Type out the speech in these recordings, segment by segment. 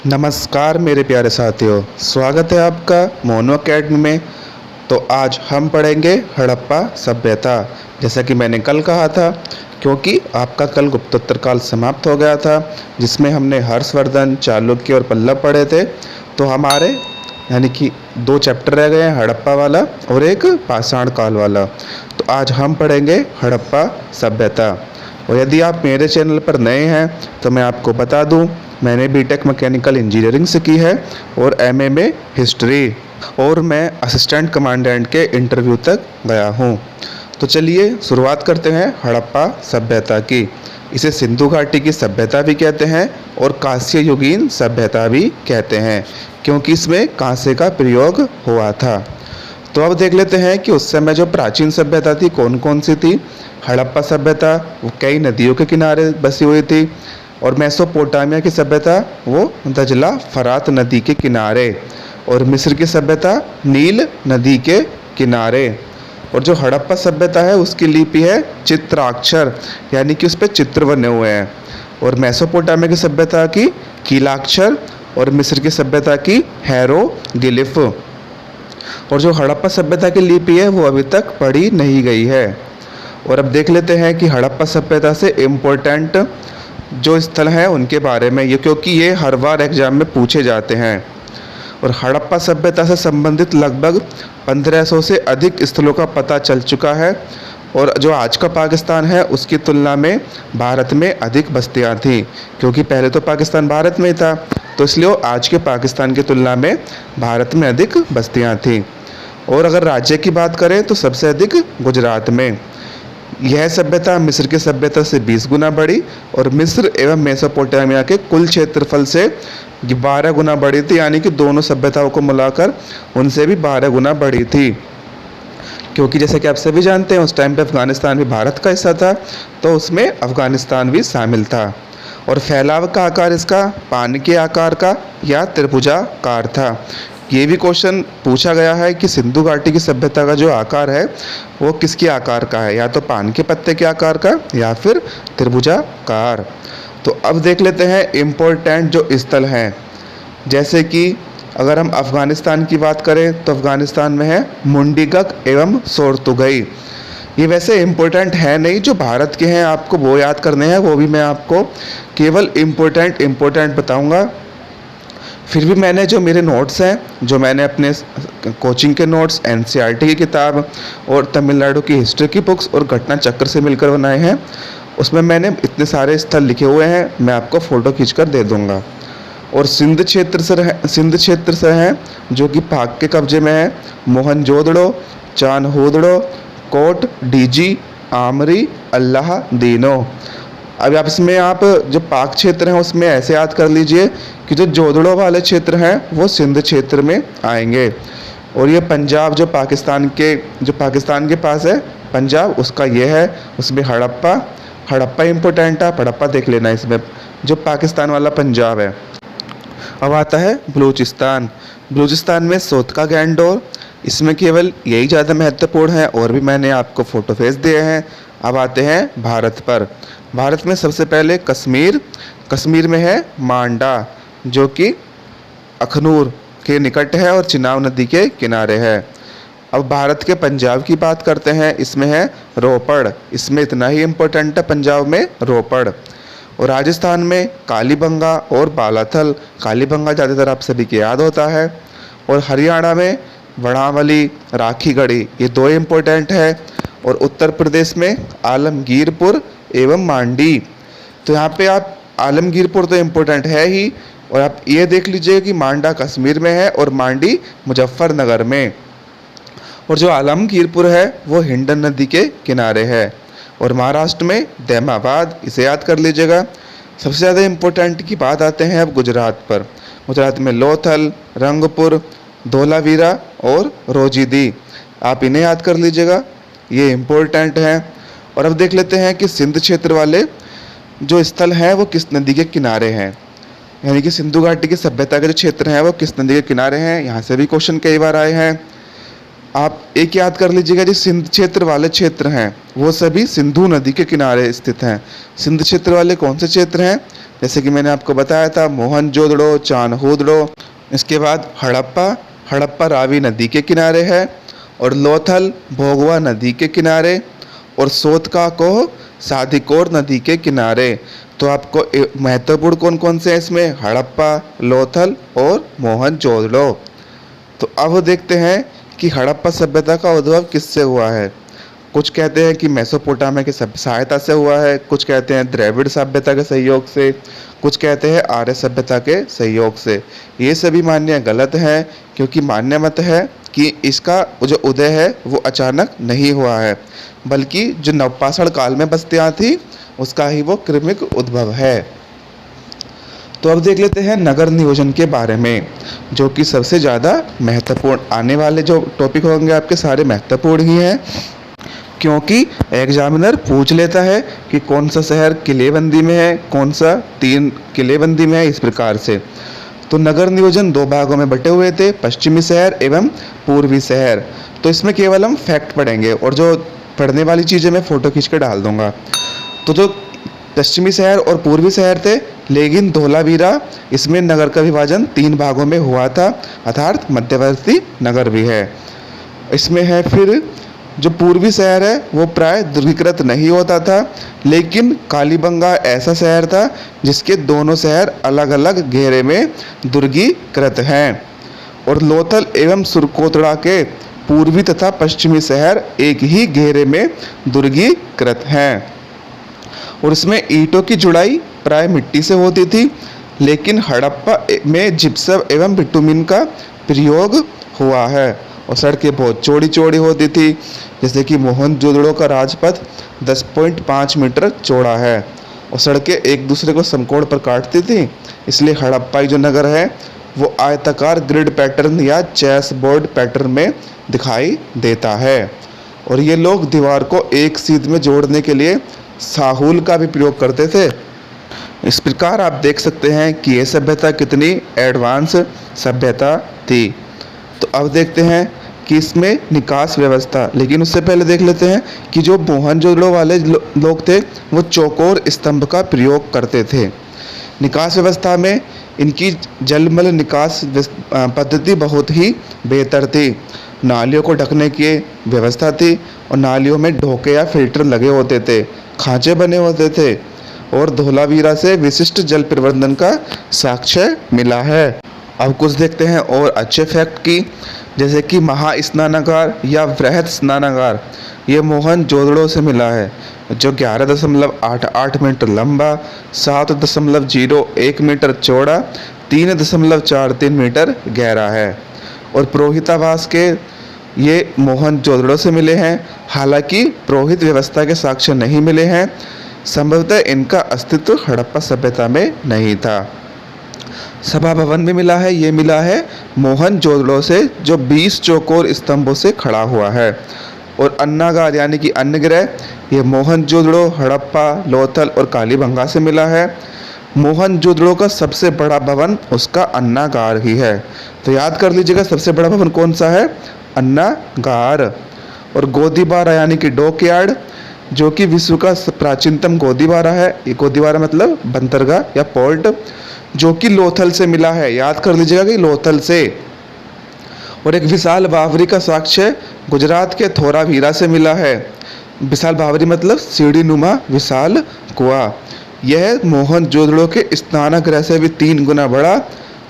नमस्कार मेरे प्यारे साथियों, स्वागत है आपका मोनो अकेडमी में। तो आज हम पढ़ेंगे हड़प्पा सभ्यता। जैसा कि मैंने कल कहा था, क्योंकि आपका कल गुप्तोत्तर काल समाप्त हो गया था, जिसमें हमने हर्षवर्धन, चालुक्य और पल्लव पढ़े थे। तो हमारे यानी कि 2 चैप्टर रह गए हैं, हड़प्पा वाला और एक पाषाण काल वाला। तो आज हम पढ़ेंगे हड़प्पा सभ्यता। और यदि आप मेरे चैनल पर नए हैं तो मैं आपको बता दूं, मैंने बीटेक मैकेनिकल इंजीनियरिंग से की है और एमए में हिस्ट्री, और मैं असिस्टेंट कमांडेंट के इंटरव्यू तक गया हूं। तो चलिए शुरुआत करते हैं हड़प्पा सभ्यता की। इसे सिंधु घाटी की सभ्यता भी कहते हैं और कांस्य युगीन सभ्यता भी कहते हैं, क्योंकि इसमें कांसे का प्रयोग हुआ था। तो अब देख लेते हैं कि उस समय जो प्राचीन सभ्यता थी कौन कौन सी थी। हड़प्पा सभ्यता वो कई नदियों के किनारे बसी हुई थी, और मेसोपोटामिया की सभ्यता वो दजला फरात नदी के किनारे, और मिस्र की सभ्यता नील नदी के किनारे। और जो हड़प्पा सभ्यता है उसकी लिपि है चित्राक्षर, यानी कि उस पर चित्र बने हुए हैं। और मेसोपोटामिया की सभ्यता की कीलाक्षर, और मिस्र की सभ्यता की हैरोग्लिफ। और जो हड़प्पा सभ्यता की लिपि है वो अभी तक पढ़ी नहीं गई है। और अब देख लेते हैं कि हड़प्पा सभ्यता से इम्पोर्टेंट जो स्थल हैं उनके बारे में, ये क्योंकि ये हर बार एग्जाम में पूछे जाते हैं। और हड़प्पा सभ्यता से संबंधित लगभग 1500 से अधिक स्थलों का पता चल चुका है। और जो आज का पाकिस्तान है उसकी तुलना में भारत में अधिक बस्तियां थी, क्योंकि पहले तो पाकिस्तान भारत में ही था, तो इसलिए आज के पाकिस्तान की तुलना में भारत में अधिक बस्तियां थी। और अगर राज्य की बात करें तो सबसे अधिक गुजरात में। यह सभ्यता मिस्र की सभ्यता से 20 गुना बड़ी, और मिस्र एवं मेसोपोटामिया के कुल क्षेत्रफल से 12 गुना बड़ी थी, यानी कि दोनों सभ्यताओं को मिलाकर उनसे भी 12 गुना बड़ी थी। क्योंकि जैसे कि आप सभी जानते हैं उस टाइम पे अफगानिस्तान भी भारत का हिस्सा था, तो उसमें अफगानिस्तान भी शामिल था। और फैलाव का आकार इसका पान के आकार का या त्रिभुजाकार था। ये भी क्वेश्चन पूछा गया है कि सिंधु घाटी की सभ्यता का जो आकार है वो किसके आकार का है, या तो पान के पत्ते के आकार का या फिर त्रिभुजाकार। तो अब देख लेते हैं इम्पोर्टेंट जो स्थल हैं। जैसे कि अगर हम अफ़गानिस्तान की बात करें तो अफ़गानिस्तान में है मुंडीगक एवं सोरतुगई। ये वैसे इम्पोर्टेंट है नहीं, जो भारत के हैं आपको वो याद करने हैं, वो भी मैं आपको केवल इम्पोर्टेंट बताऊंगा। फिर भी मैंने जो मेरे नोट्स हैं, जो मैंने अपने कोचिंग के नोट्स, एनसीईआरटी की किताब और तमिलनाडु की हिस्ट्री की बुक्स और घटना चक्र से मिलकर बनाए हैं, उसमें मैंने इतने सारे स्थल लिखे हुए हैं, मैं आपको फ़ोटो खींचकर दे दूँगा। और सिंध क्षेत्र से हैं जो कि पाक के कब्जे में है। मोहनजोदड़ो, चानहोदड़ो, कोट डीजी, आमरी, अल्लाह दीनो। अब आप इसमें आप जो पाक क्षेत्र हैं उसमें ऐसे याद कर लीजिए कि जो जोदड़ो वाले क्षेत्र हैं वो सिंध क्षेत्र में आएंगे। और ये पंजाब जो पाकिस्तान के पास है, पंजाब उसका ये है, उसमें हड़प्पा इम्पोर्टेंट है, हड़प्पा देख लेना इसमें, जो पाकिस्तान वाला पंजाब है। अब आता है बलूचिस्तान में सोतका गैंडोर, इसमें केवल यही ज़्यादा महत्वपूर्ण है, और भी मैंने आपको फ़ोटो भेज दिए हैं। अब आते हैं भारत पर। भारत में सबसे पहले कश्मीर में है मांडा, जो कि अखनूर के निकट है और चिनाब नदी के किनारे है। अब भारत के पंजाब की बात करते हैं, इसमें है रोपड़, इसमें इतना ही इम्पोर्टेंट है पंजाब में रोपड़। और राजस्थान में कालीबंगा और बालाथल, कालीबंगा ज़्यादातर आप सभी को याद होता है। और हरियाणा में वड़ावली, राखीगढ़ी, ये 2 इम्पोर्टेंट है। और उत्तर प्रदेश में आलमगीरपुर एवं मांडी। तो यहाँ पे आप आलमगीरपुर तो इम्पोर्टेंट है ही, और आप ये देख लीजिए कि मांडा कश्मीर में है और मांडी मुजफ्फरनगर में। और जो आलमगीरपुर है वो हिंडन नदी के किनारे है। और महाराष्ट्र में दैमाबाद, इसे याद कर लीजिएगा। सबसे ज़्यादा इम्पोर्टेंट की बात आते हैं अब गुजरात पर। गुजरात में लोथल, रंगपुर, धोलावीरा और रोजीदी, आप इन्हें याद कर लीजिएगा, ये इम्पोर्टेंट हैं। और अब देख लेते हैं कि सिंध क्षेत्र वाले जो स्थल हैं वो किस नदी के किनारे हैं, यानी कि सिंधु घाटी की सभ्यता के जो क्षेत्र हैं वो किस नदी के किनारे हैं। यहाँ से भी क्वेश्चन कई बार आए हैं। आप एक याद कर लीजिएगा, जो सिंध क्षेत्र वाले क्षेत्र हैं वो सभी सिंधु नदी के किनारे स्थित हैं। सिंध क्षेत्र वाले कौन से क्षेत्र हैं? जैसे कि मैंने आपको बताया था, मोहनजोदड़ो, चान्होदड़ो। इसके बाद हड़प्पा, हड़प्पा रावी नदी के किनारे है, और लोथल भोगवा नदी के किनारे, और सोतकाकोह साधिकोर नदी के किनारे। तो आपको महत्वपूर्ण कौन कौन से हैं इसमें? हड़प्पा, लोथल और मोहनजोदड़ो। तो अब देखते हैं कि हड़प्पा सभ्यता का उद्भव किससे हुआ है। कुछ कहते हैं कि मेसोपोटामिया की सहायता से हुआ है, कुछ कहते हैं द्रविड़ सभ्यता के सहयोग से, कुछ कहते हैं आर्य सभ्यता के सहयोग से। ये सभी मान्य गलत हैं, क्योंकि मान्य मत है कि इसका जो उदय है वो अचानक नहीं हुआ है, बल्कि जो नवपाषाण काल में बस्तियाँ थी उसका ही वो क्रमिक उद्भव है। तो अब देख लेते हैं नगर नियोजन के बारे में, जो कि सबसे ज़्यादा महत्वपूर्ण। आने वाले जो टॉपिक होंगे आपके सारे महत्वपूर्ण ही हैं, क्योंकि एग्जामिनर पूछ लेता है कि कौन सा शहर किलेबंदी में है, कौन सा 3 किलेबंदी में है, इस प्रकार से। तो नगर नियोजन 2 भागों में बटे हुए थे, पश्चिमी शहर एवं पूर्वी शहर। तो इसमें केवल हम फैक्ट पढ़ेंगे, और जो पढ़ने वाली चीज़ें मैं फ़ोटो खींच कर डाल दूंगा। तो जो पश्चिमी शहर और पूर्वी शहर थे, लेकिन धोलावीरा, इसमें नगर का विभाजन 3 भागों में हुआ था, अर्थात मध्यवर्ती नगर भी है। इसमें है फिर जो पूर्वी शहर है वो प्राय दुर्गीकृत नहीं होता था, लेकिन कालीबंगा ऐसा शहर था जिसके दोनों शहर अलग अलग घेरे में दुर्गीकृत हैं, और लोथल एवं सुरकोतड़ा के पूर्वी तथा पश्चिमी शहर एक ही घेरे में दुर्गीकृत हैं। और इसमें ईंटों की जुड़ाई प्राय मिट्टी से होती थी, लेकिन हड़प्पा में जिप्सम एवं बिटुमिन का प्रयोग हुआ है, और सड़कें बहुत चौड़ी चौड़ी होती थी। जैसे कि मोहनजोदड़ो का राजपथ 10.5 मीटर चौड़ा है, और सड़कें एक दूसरे को समकोण पर काटती थी। इसलिए हड़प्पाई जो नगर है वो आयताकार ग्रिड पैटर्न या चेस बोर्ड पैटर्न में दिखाई देता है, और ये लोग दीवार को एक सीध में जोड़ने के लिए साहुल का भी प्रयोग करते थे। इस प्रकार आप देख सकते हैं कि ये सभ्यता कितनी एडवांस सभ्यता थी। तो अब देखते हैं कि इसमें निकास व्यवस्था, लेकिन उससे पहले देख लेते हैं कि जो मोहनजोदड़ो वाले लोग थे वो चौकोर स्तंभ का प्रयोग करते थे। निकास व्यवस्था में इनकी जलमल निकास पद्धति बहुत ही बेहतर थी। नालियों को ढकने की व्यवस्था थी, और नालियों में ढोके या फिल्टर लगे होते थे, खांचे बने होते थे, और धोलावीरा से विशिष्ट जल प्रबंधन का साक्ष्य मिला है। अब कुछ देखते हैं और अच्छे फैक्ट की, जैसे कि महास्नानागार या वृहद स्नानागार ये मोहनजोदड़ो से मिला है, जो 11.88 मीटर लंबा, 7.01 मीटर चौड़ा, 3.43 मीटर गहरा है। और पुरोहितावास के ये मोहनजोदड़ो से मिले हैं, हालांकि पुरोहित व्यवस्था के साक्ष्य नहीं मिले हैं। संभवतः इनका अस्तित्व हड़प्पा सभ्यता में नहीं था। सभा भवन भी मिला है, ये मिला है मोहनजोदड़ो से, जो 20 चौकोर स्तंभों से खड़ा हुआ है। और अन्नागार यानी कि अन्नगृह ये मोहनजोदड़ो, हड़प्पा, लोथल और कालीबंगा से मिला है। मोहनजोदड़ो का सबसे बड़ा भवन उसका अन्नागार ही है, तो याद कर लीजिएगा सबसे बड़ा भवन कौन सा है? अन्नागार। और गोदीबारा यानी कि डॉकयार्ड, जो कि विश्व का प्राचीनतम गोदीबारा है। ये गोदीबारा मतलब बंदरगाह या पोर्ट, जो कि लोथल से मिला है, याद कर लीजिएगा कि लोथल से। और एक विशाल बावरी का साक्ष्य गुजरात के धोलावीरा से मिला है। विशाल बावरी मतलब सीढ़ी नुमा विशाल कुआं। यह मोहनजोदड़ो के स्नानगृह से भी 3 गुना बड़ा,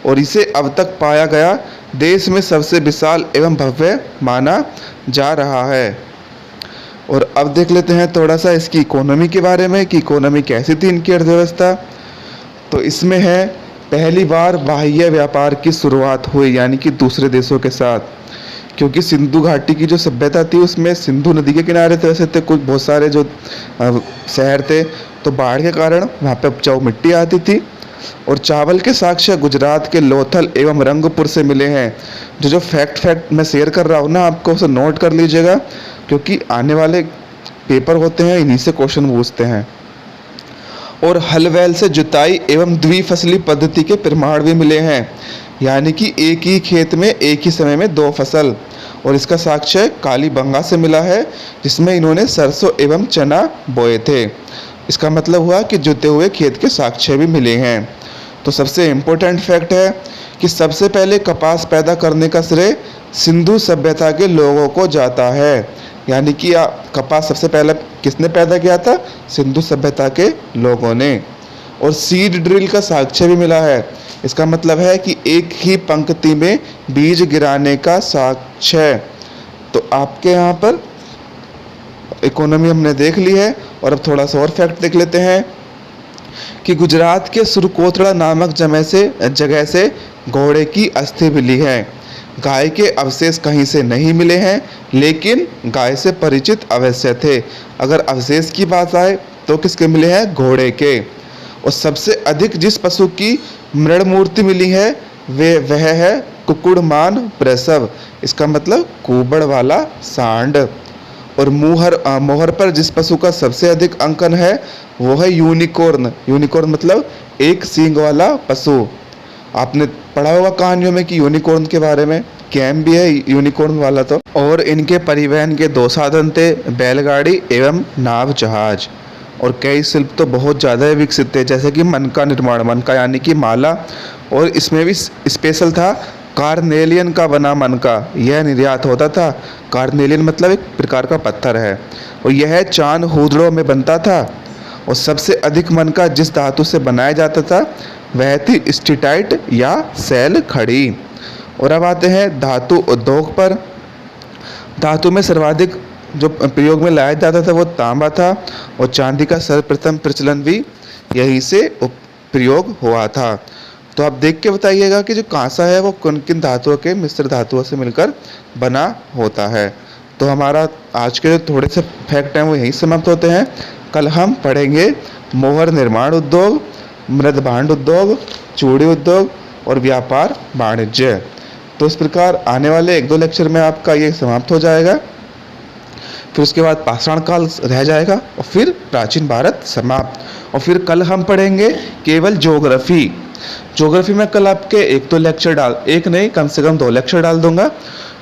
और इसे अब तक पाया गया देश में सबसे विशाल एवं भव्य माना जा रहा है। और अब देख लेते हैं थोड़ा सा इसकी इकोनॉमी के बारे में कि इकोनॉमी कैसी थी इनकी अर्थव्यवस्था। तो इसमें है पहली बार बाह्य व्यापार की शुरुआत हुई, यानी कि दूसरे देशों के साथ, क्योंकि सिंधु घाटी की जो सभ्यता थी उसमें सिंधु नदी के किनारे थे, वैसे थे कुछ बहुत सारे जो शहर थे, तो बाढ़ के कारण वहाँ पे उपजाऊ मिट्टी आती थी। और चावल के साक्ष्य गुजरात के लोथल एवं रंगपुर से मिले हैं। जो फैक्ट मैं शेयर कर रहा हूँ ना, आपको उसे नोट कर लीजिएगा, क्योंकि आने वाले पेपर होते हैं इन्हीं से क्वेश्चन पूछते हैं। और हल बैल से जुताई एवं द्विफसली पद्धति के प्रमाण भी मिले हैं, यानी कि एक ही खेत में एक ही समय में 2 फसल। और इसका साक्ष्य कालीबंगा से मिला है, जिसमें इन्होंने सरसों एवं चना बोए थे। इसका मतलब हुआ कि जुते हुए खेत के साक्ष्य भी मिले हैं। तो सबसे इम्पोर्टेंट फैक्ट है कि सबसे पहले कपास पैदा करने का श्रेय सिंधु सभ्यता के लोगों को जाता है। यानी कि कपास सबसे पहले किसने पैदा किया था? सिंधु सभ्यता के लोगों ने। और सीड ड्रिल का साक्ष्य भी मिला है। इसका मतलब है कि एक ही पंक्ति में बीज गिराने का साक्ष्य। तो आपके यहाँ पर इकोनॉमी हमने देख ली है, और अब थोड़ा सा और फैक्ट देख लेते हैं कि गुजरात के सुरकोतड़ा नामक जगह से घोड़े की अस्थि मिली है। गाय के अवशेष कहीं से नहीं मिले हैं, लेकिन गाय से परिचित अवश्य थे। अगर अवशेष की बात आए तो किसके मिले हैं? घोड़े के। और सबसे अधिक जिस पशु की मृण मूर्ति मिली है वह है कुक्कुड़मान प्रसव। इसका मतलब कुबड़ वाला सांड। और मोहर पर जिस पशु का सबसे अधिक अंकन है वो है यूनिकॉर्न। यूनिकॉर्न मतलब एक सींग वाला पशु। आपने पढ़ा होगा कहानियों में कि यूनिकॉर्न के बारे में, कैम भी है यूनिकॉर्न वाला। तो और इनके परिवहन के 2 साधन थे, बैलगाड़ी एवं नाव जहाज। और कई शिल्प तो बहुत ज़्यादा विकसित थे, जैसे कि मन का निर्माण, मन का यानी कि माला। और इसमें भी स्पेशल था कार्नेलियन का बना मन का, यह निर्यात होता था। कार्नेलियन मतलब एक प्रकार का पत्थर है, और यह चांद हूदड़ों में बनता था। और सबसे अधिक मन का जिस धातु से बनाया जाता था वह थी स्टीटाइट या सैल खड़ी। और अब आते हैं धातु उद्योग पर। धातु में सर्वाधिक जो प्रयोग में लाया जाता था वो तांबा था, और चांदी का सर्वप्रथम प्रचलन भी यहीं से प्रयोग हुआ था। तो आप देख के बताइएगा कि जो कांसा है वो किन किन धातुओं के मिश्र धातुओं से मिलकर बना होता है। तो हमारा आज के जो थोड़े से फैक्ट हैं वो यहीं समाप्त होते हैं। कल हम पढ़ेंगे मोहर निर्माण उद्योग, मृद भांड उद्योग, चूड़ी उद्योग और व्यापार वाणिज्य। तो इस प्रकार आने वाले 1-2 लेक्चर में आपका ये समाप्त हो जाएगा। फिर उसके बाद पाषाण काल रह जाएगा, और फिर प्राचीन भारत समाप्त। और फिर कल हम पढ़ेंगे केवल ज्योग्राफी। ज्योग्राफी में कल आपके 1-2 लेक्चर एक नहीं कम से कम 2 लेक्चर डाल दूंगा,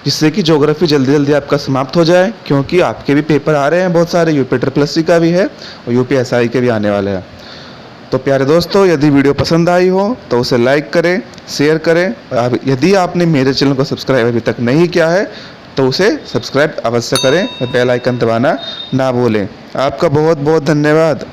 जिससे कि ज्योग्राफी जल्दी जल्दी आपका समाप्त हो जाए, क्योंकि आपके भी पेपर आ रहे हैं बहुत सारे। यूपी SSC का भी है और यूपी SI के भी आने वाले हैं। तो प्यारे दोस्तों, यदि वीडियो पसंद आई हो तो उसे लाइक करें, शेयर करें। यदि आपने मेरे चैनल को सब्सक्राइब अभी तक नहीं किया है तो उसे सब्सक्राइब अवश्य करें, बेल आइकन दबाना ना भूलें। आपका बहुत बहुत धन्यवाद।